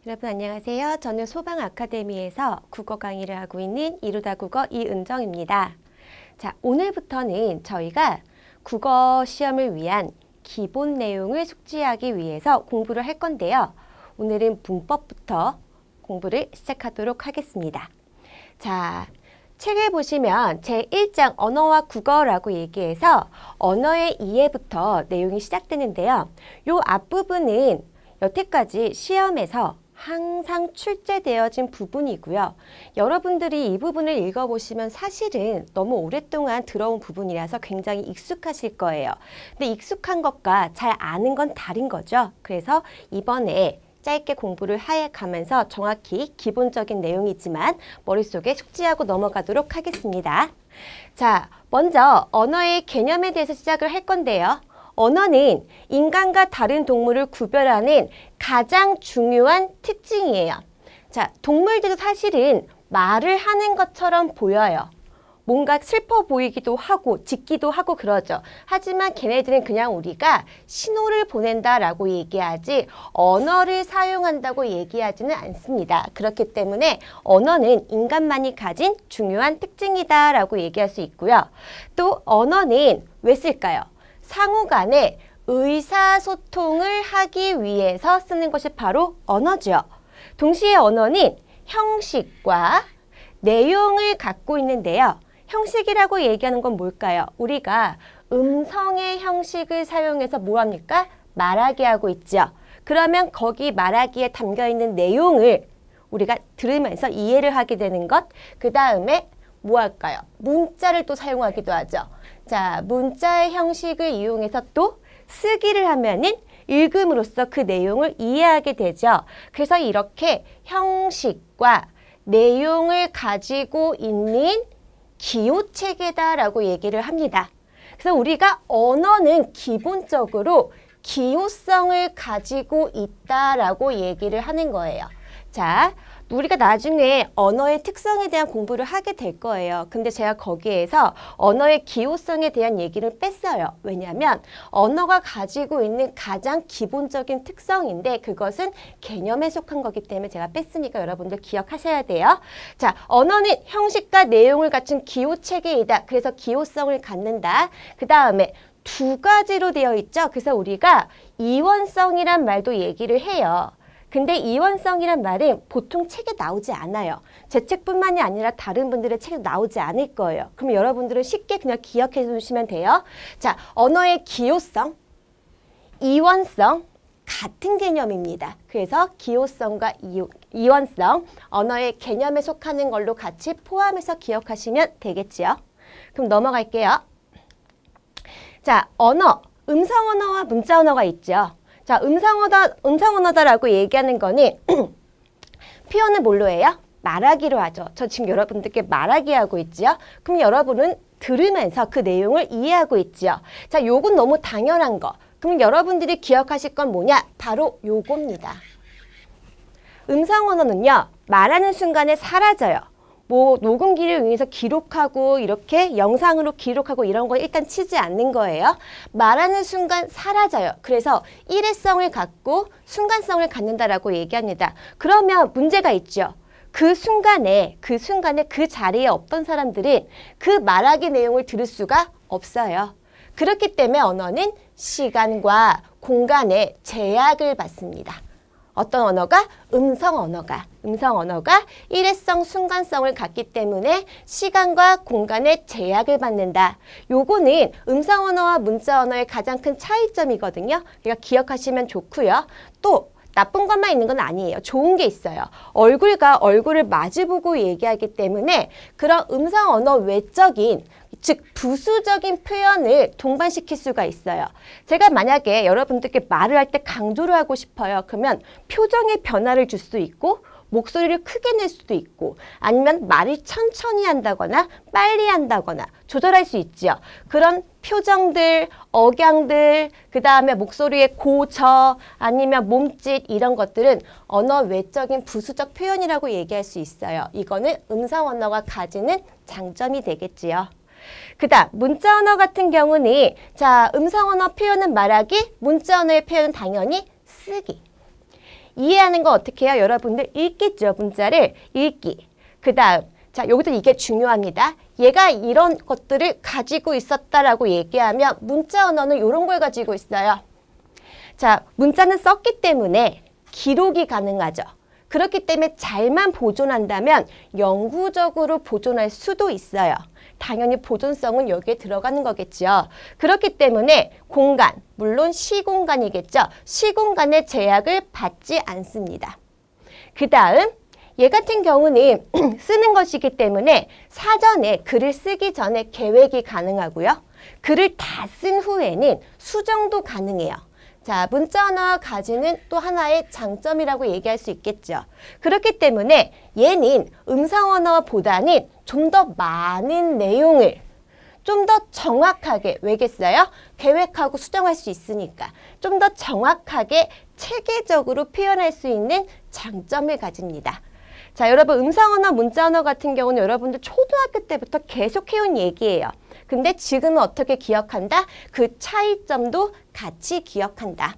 여러분 안녕하세요. 저는 소방 아카데미에서 국어 강의를 하고 있는 이루다 국어 이은정입니다. 자, 오늘부터는 저희가 국어 시험을 위한 기본 내용을 숙지하기 위해서 공부를 할 건데요. 오늘은 문법부터 공부를 시작하도록 하겠습니다. 자, 책을 보시면 제1장 언어와 국어라고 얘기해서 언어의 이해부터 내용이 시작되는데요. 요 앞부분은 여태까지 시험에서 항상 출제되어진 부분이고요. 여러분들이 이 부분을 읽어보시면 사실은 너무 오랫동안 들어온 부분이라서 굉장히 익숙하실 거예요. 근데 익숙한 것과 잘 아는 건 다른 거죠. 그래서 이번에 짧게 공부를 해가면서 정확히 기본적인 내용이지만 머릿속에 숙지하고 넘어가도록 하겠습니다. 자, 먼저 언어의 개념에 대해서 시작을 할 건데요. 언어는 인간과 다른 동물을 구별하는 가장 중요한 특징이에요. 자, 동물들도 사실은 말을 하는 것처럼 보여요. 뭔가 슬퍼 보이기도 하고 짖기도 하고 그러죠. 하지만 걔네들은 그냥 우리가 신호를 보낸다라고 얘기하지 언어를 사용한다고 얘기하지는 않습니다. 그렇기 때문에 언어는 인간만이 가진 중요한 특징이다라고 얘기할 수 있고요. 또 언어는 왜 쓸까요? 상호 간에 의사소통을 하기 위해서 쓰는 것이 바로 언어죠. 동시에 언어는 형식과 내용을 갖고 있는데요. 형식이라고 얘기하는 건 뭘까요? 우리가 음성의 형식을 사용해서 뭐합니까? 말하게 하고 있죠. 그러면 거기 말하기에 담겨있는 내용을 우리가 들으면서 이해를 하게 되는 것. 그 다음에 뭐 할까요? 문자를 또 사용하기도 하죠. 자, 문자의 형식을 이용해서 또 쓰기를 하면은 읽음으로써 그 내용을 이해하게 되죠. 그래서 이렇게 형식과 내용을 가지고 있는 기호체계다라고 얘기를 합니다. 그래서 우리가 언어는 기본적으로 기호성을 가지고 있다라고 얘기를 하는 거예요. 자, 우리가 나중에 언어의 특성에 대한 공부를 하게 될 거예요. 근데 제가 거기에서 언어의 기호성에 대한 얘기를 뺐어요. 왜냐하면 언어가 가지고 있는 가장 기본적인 특성인데 그것은 개념에 속한 거기 때문에 제가 뺐으니까 여러분들 기억하셔야 돼요. 자, 언어는 형식과 내용을 갖춘 기호체계이다. 그래서 기호성을 갖는다. 그 다음에 두 가지로 되어 있죠. 그래서 우리가 이원성이란 말도 얘기를 해요. 근데 이원성이란 말은 보통 책에 나오지 않아요. 제 책뿐만이 아니라 다른 분들의 책에 나오지 않을 거예요. 그럼 여러분들은 쉽게 그냥 기억해 두시면 돼요. 자, 언어의 기호성, 이원성 같은 개념입니다. 그래서 기호성과 이원성, 언어의 개념에 속하는 걸로 같이 포함해서 기억하시면 되겠지요. 그럼 넘어갈게요. 자, 언어, 음성 언어와 문자 언어가 있죠. 자, 음성 언어다라고 얘기하는 거는 표현을 뭘로 해요? 말하기로 하죠. 저 지금 여러분들께 말하기 하고 있지요. 그럼 여러분은 들으면서 그 내용을 이해하고 있지요. 자, 요건 너무 당연한 거. 그럼 여러분들이 기억하실 건 뭐냐? 바로 요겁니다. 음성 언어는요, 말하는 순간에 사라져요. 뭐 녹음기를 이용해서 기록하고 이렇게 영상으로 기록하고 이런 거 일단 치지 않는 거예요. 말하는 순간 사라져요. 그래서 일회성을 갖고 순간성을 갖는다라고 얘기합니다. 그러면 문제가 있죠. 그 순간에 그 자리에 없던 사람들은 그 말하기 내용을 들을 수가 없어요. 그렇기 때문에 언어는 시간과 공간의 제약을 받습니다. 어떤 언어가? 음성 언어가 일회성, 순간성을 갖기 때문에 시간과 공간의 제약을 받는다. 요거는 음성 언어와 문자 언어의 가장 큰 차이점이거든요. 그러니까 기억하시면 좋고요. 또 나쁜 것만 있는 건 아니에요. 좋은 게 있어요. 얼굴과 얼굴을 마주보고 얘기하기 때문에 그런 음성 언어 외적인 즉 부수적인 표현을 동반시킬 수가 있어요. 제가 만약에 여러분들께 말을 할 때 강조를 하고 싶어요. 그러면 표정의 변화를 줄 수 있고 목소리를 크게 낼 수도 있고 아니면 말을 천천히 한다거나 빨리 한다거나 조절할 수 있지요. 그런 표정들, 억양들, 그 다음에 목소리의 고저 아니면 몸짓 이런 것들은 언어 외적인 부수적 표현이라고 얘기할 수 있어요. 이거는 음성 언어가 가지는 장점이 되겠지요. 그 다음 문자 언어 같은 경우는 자 음성 언어 표현은 말하기, 문자 언어의 표현은 당연히 쓰기. 이해하는 거 어떻게 해요? 여러분들 읽기죠. 문자를 읽기. 그 다음 자 여기서 이게 중요합니다. 얘가 이런 것들을 가지고 있었다라고 얘기하면 문자 언어는 이런 걸 가지고 있어요. 자 문자는 썼기 때문에 기록이 가능하죠. 그렇기 때문에 잘만 보존한다면 영구적으로 보존할 수도 있어요. 당연히 보존성은 여기에 들어가는 거겠죠. 그렇기 때문에 공간, 물론 시공간이겠죠. 시공간의 제약을 받지 않습니다. 그 다음 얘 같은 경우는 쓰는 것이기 때문에 사전에 글을 쓰기 전에 계획이 가능하고요. 글을 다 쓴 후에는 수정도 가능해요. 자, 문자 언어가 가지는 또 하나의 장점이라고 얘기할 수 있겠죠. 그렇기 때문에 얘는 음성 언어보다는 좀 더 많은 내용을 좀 더 정확하게 왜겠어요? 계획하고 수정할 수 있으니까 좀 더 정확하게 체계적으로 표현할 수 있는 장점을 가집니다. 자, 여러분 음성 언어, 문자 언어 같은 경우는 여러분들 초등학교 때부터 계속 해온 얘기예요. 근데 지금은 어떻게 기억한다? 그 차이점도 같이 기억한다.